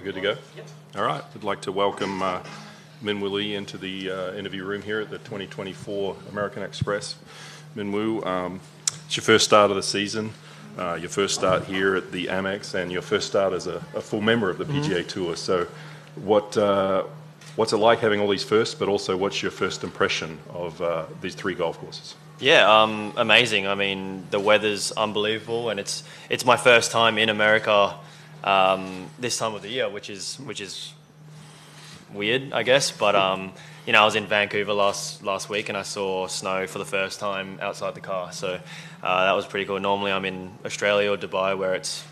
good to go? Yep. All right. I'd like to welcome Minwoo Lee into the interview room here at the 2024 American Express. Minwoo, it's your first start of the season, your first start here at the Amex, and your first start as a full member of the PGA Tour. So what's it like having all these firsts, but also what's your first impression of these three golf courses? Yeah, amazing. I mean, the weather's unbelievable, and it's my first time in America this time of the year, which is weird, I guess. But you know, I was in Vancouver last week, and I saw snow for the first time outside the car. So that was pretty cool. Normally, I'm in Australia or Dubai, where it's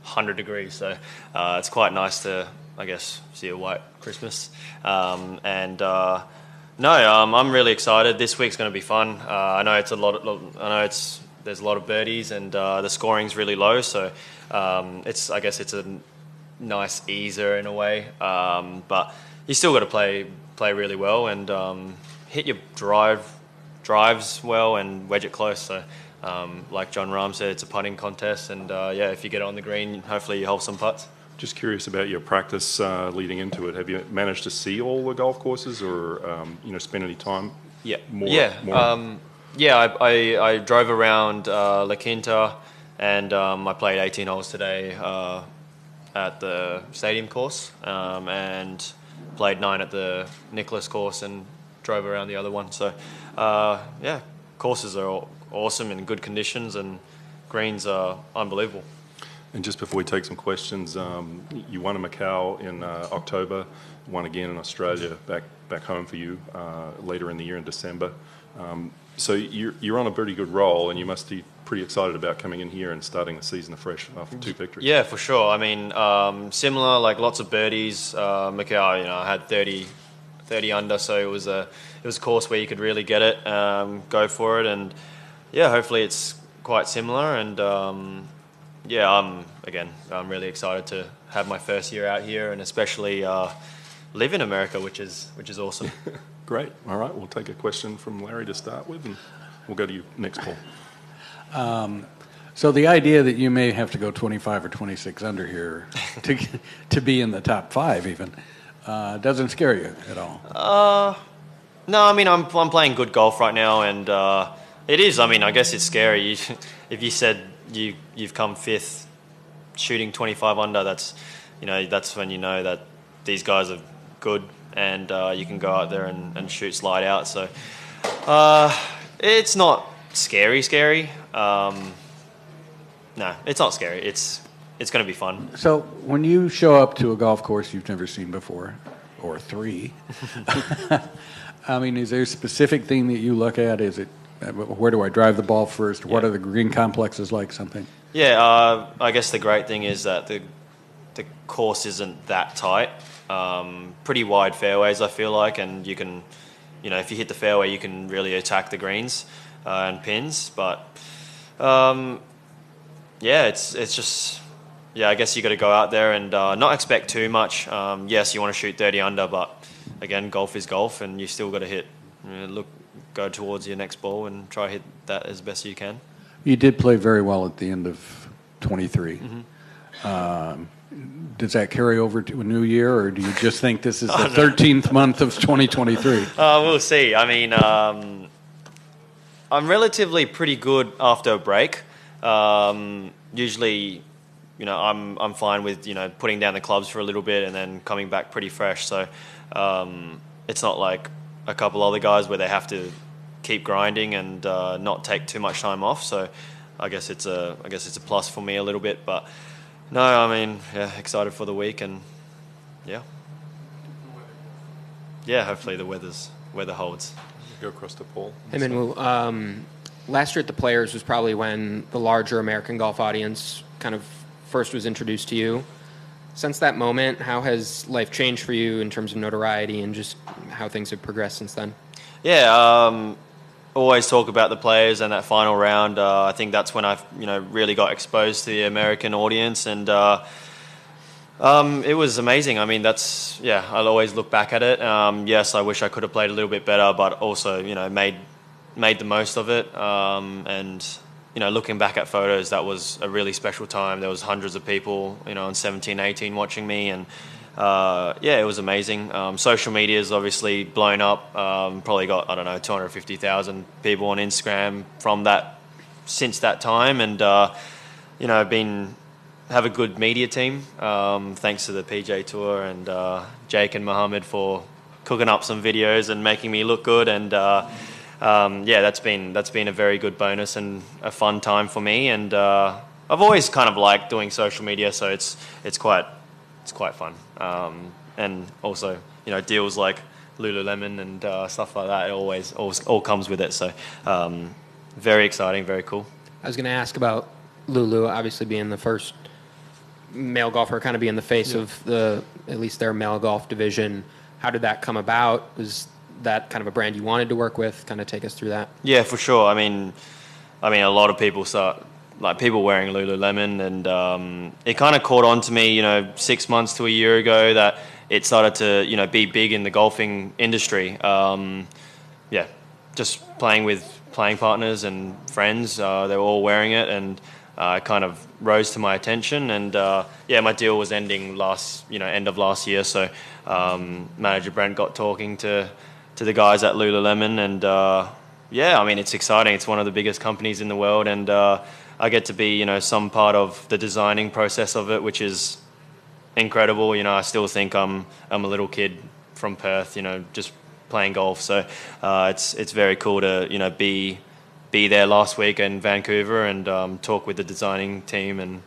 100 degrees. So it's quite nice to, I guess, see a white Christmas. No, I'm really excited. This week's going to be fun. I know there's a lot of birdies, and the scoring's really low. So I guess it's a nice easer in a way. But you still got to play really well and hit your drives well and wedge it close. So like John Rahm said, it's a putting contest, and yeah, if you get on the green, hopefully you hold some putts. Just curious about your practice leading into it. Have you managed to see all the golf courses, or spend any time? Yeah, more? I drove around La Quinta, and I played 18 holes today at the stadium course, and played 9 at the Nicholas course, and drove around the other one. So yeah, courses are awesome in good conditions, and greens are unbelievable. And just before we take some questions, you won in Macau in October, won again in Australia back home for you later in the year in December. So you're on a pretty good roll, and you must be pretty excited about coming in here and starting the season afresh after 2 victories. Yeah, for sure. I mean, similar, like lots of birdies. Macau, I had 30 under, so it was a course where you could really get it, go for it, and yeah, hopefully it's quite similar. And yeah, I'm really excited to have my first year out here, and especially live in America, which is awesome. Great. All right, we'll take a question from Larry to start with, and we'll go to you next, Paul. So the idea that you may have to go 25 or 26 under here to be in the top 5 even doesn't scare you at all? No, I mean, I'm playing good golf right now, and it is. I mean, I guess it's scary. If you said you've come 5th shooting 25 under, that's when you know that these guys are good, and you can go out there and shoot slide out. So it's not scary. No, it's not scary. It's going to be fun. So when you show up to a golf course you've never seen before, or 3, I mean, is there a specific thing that you look at? Is it where do I drive the ball first? What are the green complexes like? Something? Yeah, I guess the great thing is that the course isn't that tight. Pretty wide fairways, I feel like, and you can, if you hit the fairway, you can really attack the greens and pins. But yeah, it's just, yeah, I guess you got to go out there and not expect too much. Yes, you want to shoot 30 under, but again, golf is golf, and you still got to hit. Go towards your next ball and try to hit that as best you can. You did play very well at the end of 23. Mm-hmm. Does that carry over to a new year, or do you just think this is the 13th month of 2023? We'll see. I mean, I'm relatively pretty good after a break. Usually, I'm fine with putting down the clubs for a little bit and then coming back pretty fresh. So it's not like a couple other guys where they have to keep grinding and not take too much time off. So I guess it's a plus for me a little bit. But no, I mean, yeah, excited for the week, and yeah, hopefully the weather holds. Go across to Paul. Hey, Minwoo. Last year at the Players was probably when the larger American golf audience kind of first was introduced to you. Since that moment, how has life changed for you in terms of notoriety and just how things have progressed since then? Yeah, always talk about the Players and that final round. I think that's when I've really got exposed to the American audience, and it was amazing. I mean, I'll always look back at it. Yes, I wish I could have played a little bit better, but also made the most of it. And looking back at photos, that was a really special time. There was hundreds of people, on 17, 18 watching me, and yeah, it was amazing. Social media is obviously blown up. Probably got, I don't know, 250,000 people on Instagram since that time, and have a good media team. Thanks to the PJ Tour and Jake and Mohammed for cooking up some videos and making me look good, and yeah, that's been a very good bonus and a fun time for me. And I've always kind of liked doing social media, so it's quite fun. And also, deals like Lululemon and stuff like that. It always all comes with it. So very exciting, very cool. I was going to ask about Lulu, obviously being the first male golfer, kind of being the face of at least their male golf division. How did that come about? Was that kind of a brand you wanted to work with? Kind of take us through that. Yeah, for sure. I mean, a lot of people people wearing Lululemon, and it kind of caught on to me, 6 months to a year ago, that it started to, be big in the golfing industry. Yeah, just playing with playing partners and friends, they were all wearing it, and it kind of rose to my attention. And yeah, my deal was ending end of last year, so manager Brent got talking to the guys at Lululemon, and yeah, it's exciting. It's one of the biggest companies in the world, and I get to be, some part of the designing process of it, which is incredible. I still think I'm a little kid from Perth, just playing golf. So it's very cool to, be there last week in Vancouver and talk with the designing team and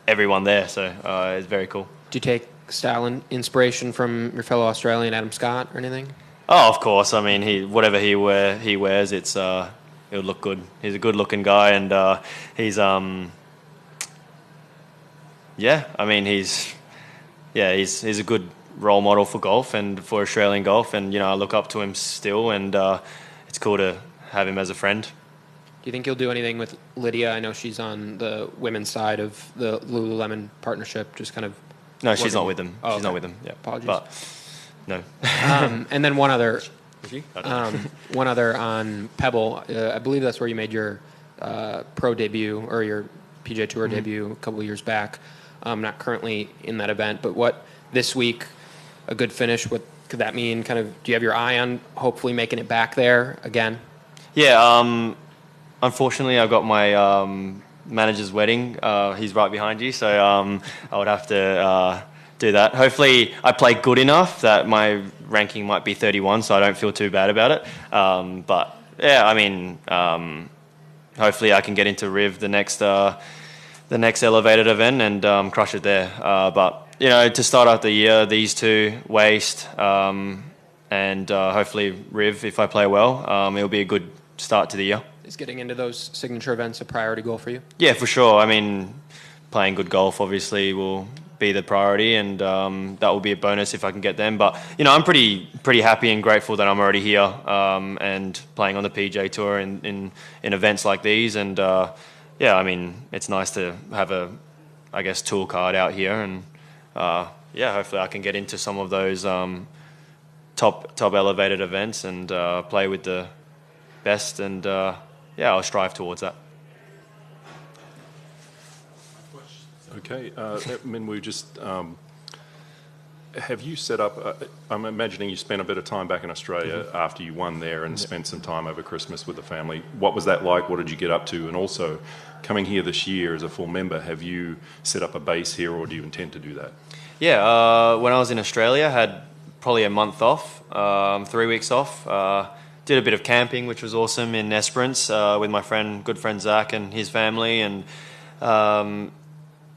everyone there. So it's very cool. Do you take style and inspiration from your fellow Australian Adam Scott or anything? Oh, of course. Whatever he wears, it'll look good. He's a good-looking guy, and he's he's a good role model for golf and for Australian golf, and I look up to him still, and it's cool to have him as a friend. Do you think you'll do anything with Lydia? I know she's on the women's side of the Lululemon partnership. Just kind of. No, she's not with them. Oh, she's not with them. Yeah, apologies. But no. And then one other on Pebble. I believe that's where you made your pro debut or your PGA Tour debut a couple of years back. Not currently in that event, but what this week, a good finish, what could that mean? Kind of, do you have your eye on hopefully making it back there again? Yeah, unfortunately, I've got my manager's wedding. He's right behind you, so I would have to do that. Hopefully, I play good enough that my ranking might be 31, so I don't feel too bad about it. But yeah, hopefully I can get into Riv the next elevated event and crush it there. But to start out the year, these two, Waste, and hopefully Riv, if I play well, it'll be a good start to the year. Is getting into those signature events a priority goal for you? Yeah, for sure. Playing good golf obviously will be the priority, and that will be a bonus if I can get them. But I'm pretty happy and grateful that I'm already here and playing on the PJ Tour in events like these. And yeah, it's nice to have a, tour card out here, and yeah, hopefully I can get into some of those top elevated events and play with the best. And yeah, I'll strive towards that. Okay, Minwoo, just have you set up, I'm imagining you spent a bit of time back in Australia after you won there and spent some time over Christmas with the family. What was that like? What did you get up to? And also, coming here this year as a full member, have you set up a base here, or do you intend to do that? Yeah, when I was in Australia, I had probably a month off, 3 weeks off. Did a bit of camping, which was awesome, in Esperance with my good friend Zach and his family, and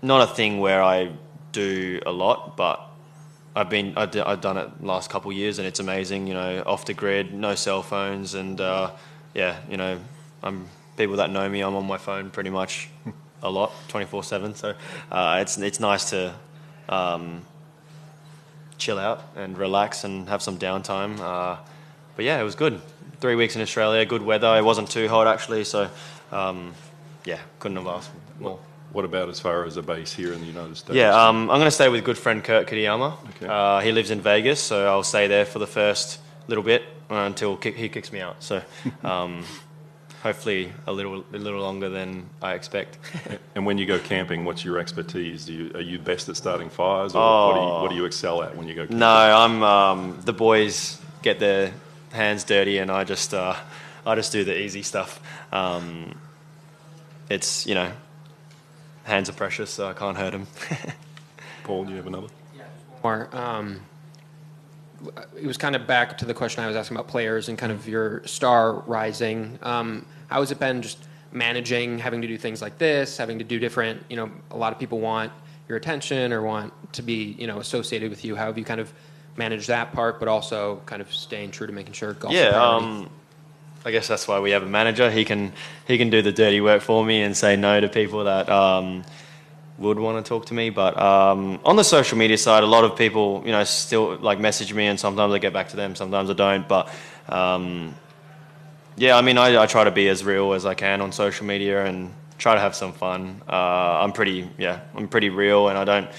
not a thing where I do a lot, but I've done it last couple of years, and it's amazing. Off the grid, no cell phones, and yeah, people that know me, I'm on my phone pretty much a lot, 24/7. So it's nice to chill out and relax and have some downtime. But yeah, it was good. 3 weeks in Australia, good weather. It wasn't too hot actually, so yeah, couldn't have asked more. What about as far as a base here in the United States? Yeah, I'm going to stay with good friend Kurt Kitayama. Okay. He lives in Vegas, so I'll stay there for the first little bit until he kicks me out. So hopefully a little longer than I expect. And when you go camping, what's your expertise? Are you best at starting fires, or what do you excel at when you go camping? No, I'm the boys get their hands dirty, and I just do the easy stuff. It's, you know, hands are precious, so I can't hurt them. Paul, do you have another? More. It was kind of back to the question I was asking about players and kind of your star rising. How has it been just managing, having to do things like this, having to do different, you know, a lot of people want your attention or want to be, you know, associated with you. How have you kind of managed that part, but also kind of staying true to making sure golf's a priority? I guess that's why we have a manager. He can do the dirty work for me and say no to people that would want to talk to me. But on the social media side, a lot of people, you know, still like message me, and sometimes I get back to them, sometimes I don't. But yeah, I mean, I try to be as real as I can on social media and try to have some fun. I'm pretty real, and I don't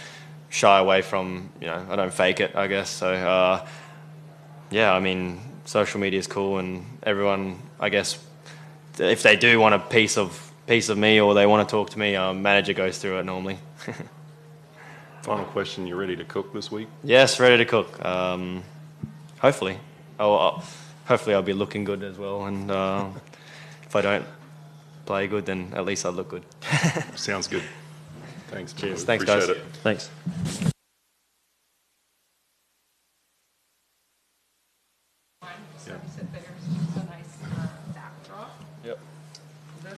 shy away from, you know, I don't fake it, I guess. So yeah, I mean, social media is cool, and everyone, I guess, if they do want a piece of me or they want to talk to me, manager goes through it normally. Final question: you ready to cook this week? Yes, ready to cook. Hopefully, hopefully I'll be looking good as well. And if I don't play good, then at least I look good. Sounds good. Thanks. Cheers. Appreciate Thanks, guys. it. Thanks.